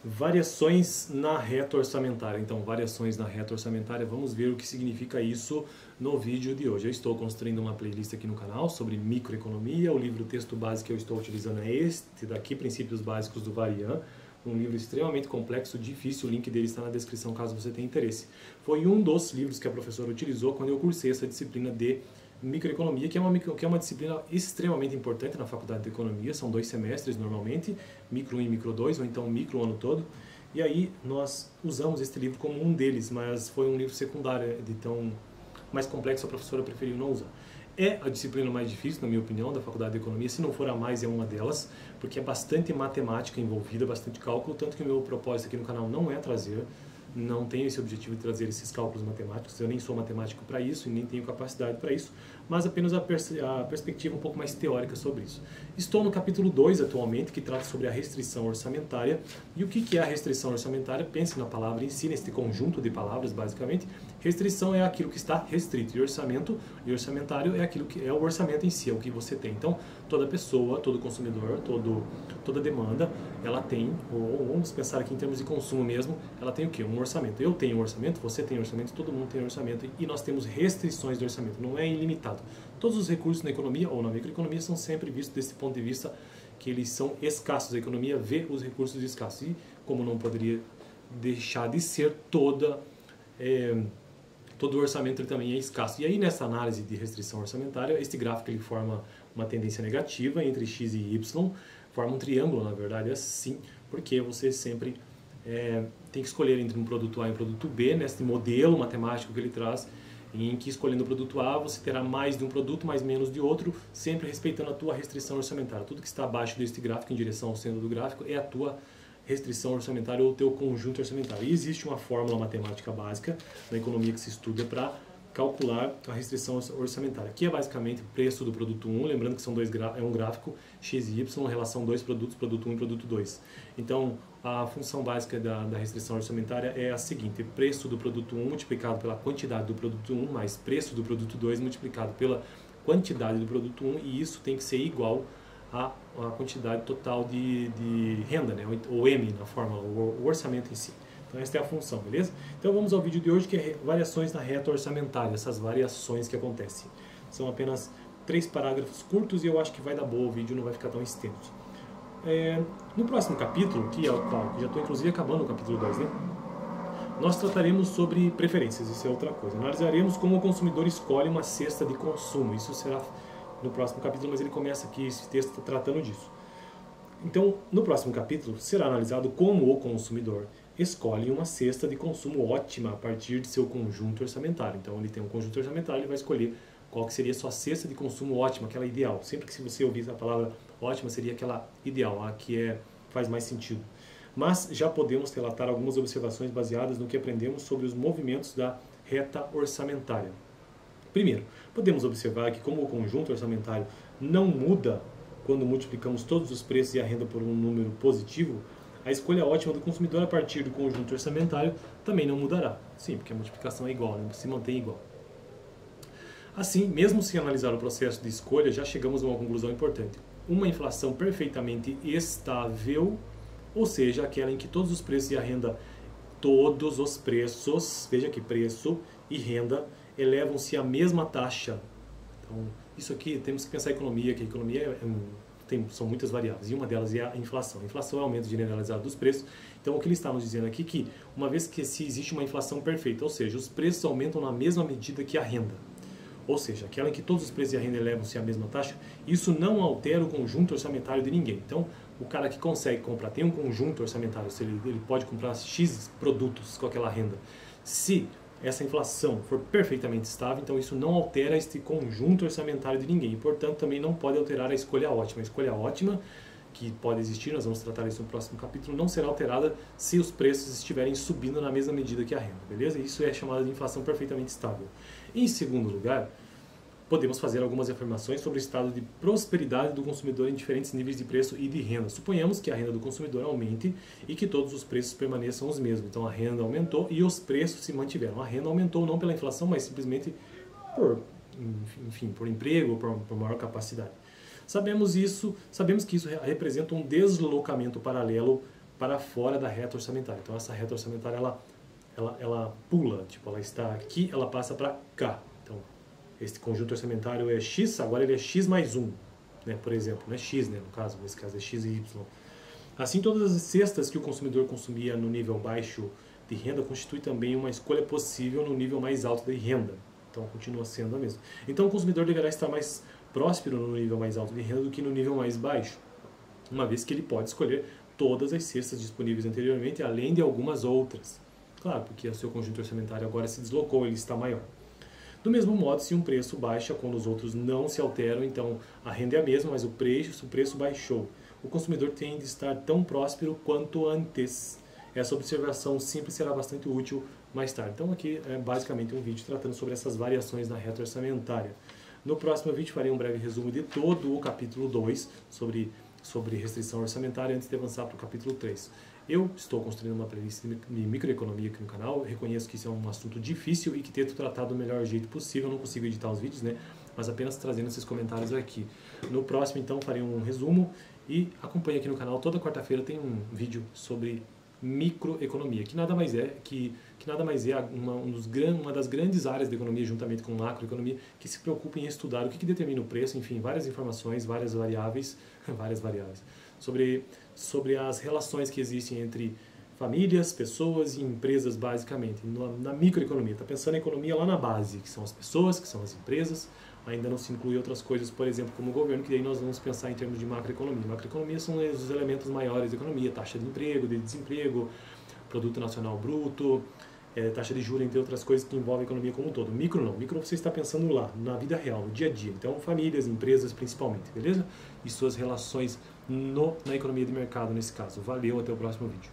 Variações na reta orçamentária. Então, variações na reta orçamentária, vamos ver o que significa isso no vídeo de hoje. Eu estou construindo uma playlist aqui no canal sobre microeconomia. O livro texto básico que eu estou utilizando é este daqui, Princípios Básicos do Varian. Um livro extremamente complexo, difícil, o link dele está na descrição caso você tenha interesse. Foi um dos livros que a professora utilizou quando eu cursei essa disciplina de microeconomia, que é uma disciplina extremamente importante na faculdade de economia. São 2 semestres normalmente, micro 1 e micro 2, ou então micro o ano todo. E aí nós usamos este livro como um deles, mas foi um livro secundário, de tão mais complexo, a professora preferiu não usar. É a disciplina mais difícil, na minha opinião, da faculdade de economia. Se não for a mais, é uma delas, porque é bastante matemática envolvida, bastante cálculo, tanto que o meu propósito aqui no canal não é trazer, não tenho esse objetivo de trazer esses cálculos matemáticos, eu nem sou matemático para isso e nem tenho capacidade para isso, mas apenas a perspectiva um pouco mais teórica sobre isso. Estou no capítulo 2 atualmente, que trata sobre a restrição orçamentária. E o que é a restrição orçamentária? Pense na palavra em si, neste conjunto de palavras, basicamente. Restrição é aquilo que está restrito, e orçamentário é aquilo que é o orçamento em si, é o que você tem. Então, toda pessoa, todo consumidor, toda demanda, ela tem, ou vamos pensar aqui em termos de consumo mesmo, ela tem o quê? Um orçamento. Eu tenho um orçamento, você tem um orçamento, todo mundo tem um orçamento, e nós temos restrições de orçamento, não é ilimitado. Todos os recursos na economia ou na microeconomia são sempre vistos desse ponto de vista que eles são escassos. A economia vê os recursos escassos, e como não poderia deixar de ser, todo o orçamento ele também é escasso. E aí, nessa análise de restrição orçamentária, este gráfico ele forma uma tendência negativa entre x e y, forma um triângulo, na verdade, assim, porque você sempre tem que escolher entre um produto A e um produto B, nesse modelo matemático que ele traz, em que, escolhendo o produto A, você terá mais de um produto, mais menos de outro, sempre respeitando a tua restrição orçamentária. Tudo que está abaixo deste gráfico, em direção ao centro do gráfico, é a tua restrição orçamentária ou o teu conjunto orçamentário. E existe uma fórmula matemática básica na economia que se estuda para calcular a restrição orçamentária, que é basicamente o preço do produto 1, lembrando que são é um gráfico x e y, relação dois produtos, produto 1 e produto 2. Então, a função básica da restrição orçamentária é a seguinte: preço do produto 1 multiplicado pela quantidade do produto 1 mais preço do produto 2 multiplicado pela quantidade do produto 1, e isso tem que ser igual à quantidade total de renda, né? O M na fórmula, o orçamento em si. Então essa é a função, beleza? Então vamos ao vídeo de hoje, que é variações na reta orçamentária, essas variações que acontecem. São apenas 3 parágrafos curtos e eu acho que vai dar boa o vídeo, não vai ficar tão extenso. No próximo capítulo, que é o qual, já estou inclusive acabando o capítulo 2, né? Nós trataremos sobre preferências, isso é outra coisa. Analisaremos como o consumidor escolhe uma cesta de consumo, isso será no próximo capítulo, mas ele começa aqui, esse texto tratando disso. Então, no próximo capítulo, será analisado como o consumidor escolhe uma cesta de consumo ótima a partir de seu conjunto orçamentário. Então, ele tem um conjunto orçamentário, ele vai escolher qual que seria a sua cesta de consumo ótima, aquela ideal. Sempre que você ouvir a palavra ótima, seria aquela ideal, a que faz mais sentido. Mas já podemos relatar algumas observações baseadas no que aprendemos sobre os movimentos da reta orçamentária. Primeiro, podemos observar que como o conjunto orçamentário não muda quando multiplicamos todos os preços e a renda por um número positivo, a escolha ótima do consumidor a partir do conjunto orçamentário também não mudará. Sim, porque a multiplicação é igual, né? Se mantém igual. Assim, mesmo sem analisar o processo de escolha, já chegamos a uma conclusão importante. Uma inflação perfeitamente estável, ou seja, aquela em que todos os preços e a renda, todos os preços, veja aqui, preço e renda, elevam-se à mesma taxa. Então, isso aqui, temos que pensar em economia, que a economia são muitas variáveis, e uma delas é a inflação. A inflação é o aumento generalizado dos preços. Então, o que ele está nos dizendo aqui é que, uma vez que se existe uma inflação perfeita, ou seja, os preços aumentam na mesma medida que a renda, ou seja, aquela em que todos os preços e a renda elevam-se à mesma taxa, isso não altera o conjunto orçamentário de ninguém. Então, o cara que consegue comprar, tem um conjunto orçamentário, se ele pode comprar X produtos com aquela renda. Se essa inflação for perfeitamente estável, então isso não altera este conjunto orçamentário de ninguém. E, portanto, também não pode alterar a escolha ótima. A escolha ótima, que pode existir, nós vamos tratar isso no próximo capítulo, não será alterada se os preços estiverem subindo na mesma medida que a renda, beleza? Isso é chamado de inflação perfeitamente estável. Em segundo lugar, podemos fazer algumas afirmações sobre o estado de prosperidade do consumidor em diferentes níveis de preço e de renda. Suponhamos que a renda do consumidor aumente e que todos os preços permaneçam os mesmos. Então a renda aumentou e os preços se mantiveram. A renda aumentou não pela inflação, mas simplesmente por emprego, por maior capacidade. Sabemos que isso representa um deslocamento paralelo para fora da reta orçamentária. Então essa reta orçamentária ela pula, tipo, ela está aqui, ela passa para cá. Então esse conjunto orçamentário é X, agora ele é X mais 1, né, por exemplo, não é X, né, no caso, nesse caso é X e Y. Assim, todas as cestas que o consumidor consumia no nível baixo de renda constitui também uma escolha possível no nível mais alto de renda. Então continua sendo a mesma. Então o consumidor deverá estar mais próspero no nível mais alto de renda do que no nível mais baixo, uma vez que ele pode escolher todas as cestas disponíveis anteriormente, além de algumas outras. Claro, porque o seu conjunto orçamentário agora se deslocou, ele está maior. Do mesmo modo, se um preço baixa quando os outros não se alteram, então a renda é a mesma, mas o preço baixou. O consumidor tem de estar tão próspero quanto antes. Essa observação simples será bastante útil mais tarde. Então aqui é basicamente um vídeo tratando sobre essas variações na reta orçamentária. No próximo vídeo farei um breve resumo de todo o capítulo 2 sobre restrição orçamentária antes de avançar para o capítulo 3. Eu estou construindo uma playlist de microeconomia aqui no canal, eu reconheço que isso é um assunto difícil e que tento tratar do melhor jeito possível, eu não consigo editar os vídeos, né? Mas apenas trazendo esses comentários aqui. No próximo, então, farei um resumo e acompanhe aqui no canal, toda quarta-feira tem um vídeo sobre microeconomia, que nada mais é uma das grandes áreas da economia, juntamente com macroeconomia, que se preocupa em estudar o que determina o preço, enfim, várias informações, várias variáveis, sobre as relações que existem entre famílias, pessoas e empresas, basicamente, na microeconomia. Está pensando em economia lá na base, que são as pessoas, que são as empresas, ainda não se inclui outras coisas, por exemplo, como o governo, que daí nós vamos pensar em termos de macroeconomia. Macroeconomia são os elementos maiores da economia, taxa de emprego, de desemprego, produto nacional bruto, taxa de juros, entre outras coisas que envolvem a economia como um todo. Micro não, micro você está pensando lá, na vida real, no dia a dia. Então, famílias, empresas principalmente, beleza? E suas relações na economia de mercado, nesse caso. Valeu, até o próximo vídeo.